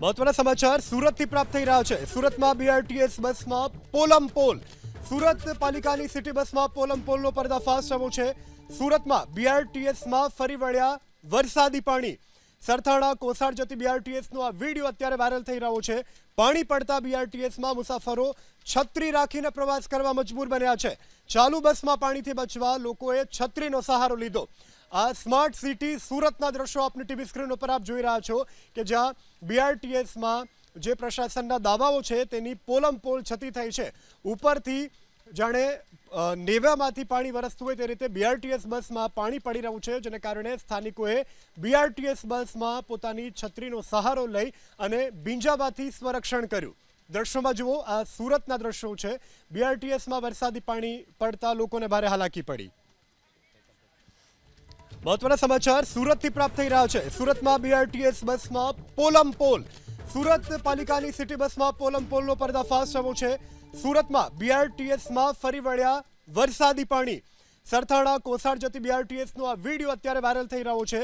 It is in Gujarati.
મહત્વના સમાચાર સુરતથી પ્રાપ્ત થઈ રહ્યા છે। સુરતમાં બીઆરટીએસ બસમાં પોલમપોલ। સુરત પાલિકાની સિટી બસમાં પોલમપોલનો પર્દાફાશ થયો છે। સુરતમાં બીઆરટીએસમાં ફરી વળ્યા વરસાદી પાણી। સરથાણા કોસાડ જતી બીઆરટીએસનો આ વિડીયો અત્યારે વાયરલ થઈ રહ્યો છે। પાણી પડતા બીઆરટીએસમાં મુસાફરો છત્રી રાખીને પ્રવાસ કરવા મજબૂર બન્યા છે। ચાલુ બસમાં પાણીથી બચવા લોકોએ છત્રીનો સહારો લીધો। આ સ્માર્ટ સિટી સુરતના દ્રશ્યો આપની ટીવી સ્ક્રીન ઉપર આપ જોઈ રહ્યા છો કે જ્યાં બીઆરટીએસમાં જે પ્રશાસનના દાવાઓ છે તેની પોલમપોલ છતી થઈ છે। ઉપરથી જાણે નેવામાંથી પાણી વરસતું હોય તે રીતે બીઆરટીએસ બસમાં પાણી પડી રહ્યું છે, જેને કારણે સ્થાનિકોએ બીઆરટીએસ બસમાં પોતાની છત્રીનો સહારો લઈ અને ભીંજાવાથી સ્વરક્ષણ કર્યું। દ્રશ્યોમાં જુઓ, આ સુરતના દ્રશ્યો છે। બીઆરટીએસમાં વરસાદી પાણી પડતા લોકોને ભારે હાલાકી પડી। મહત્વના સમાચાર સુરતથી પ્રાપ્ત થઈ રહ્યા છે। સુરતમાં બીઆરટીએસ બસમાં પોલમપોલ। સુરત પાલિકાની સિટી બસમાં પોલમપોલનો પર્દાફાશ થયો છે। સુરતમાં બીઆરટીએસમાં ફરી વળ્યા વરસાદી પાણી। સરથાણા કોસાડ જતી બીઆરટીએસનો આ વિડીયો અત્યારે વાયરલ થઈ રહ્યો છે।